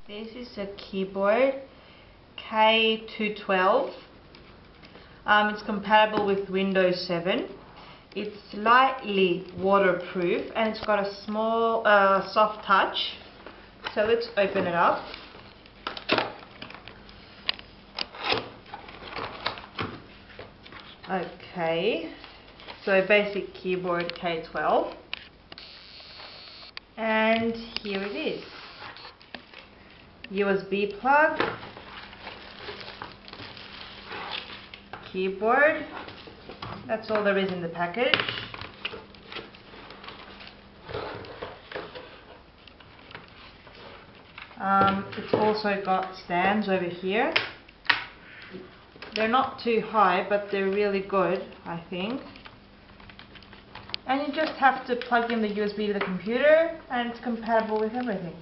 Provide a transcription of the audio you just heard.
This is a keyboard K212. It's compatible with Windows 7. It's slightly waterproof and it's got a small soft touch. So let's open it up. Okay, so basic keyboard K12, and here it is. USB plug, keyboard, that's all there is in the package. It's also got stands over here. They're not too high, but they're really good, I think. And you just have to plug in the USB to the computer and it's compatible with everything.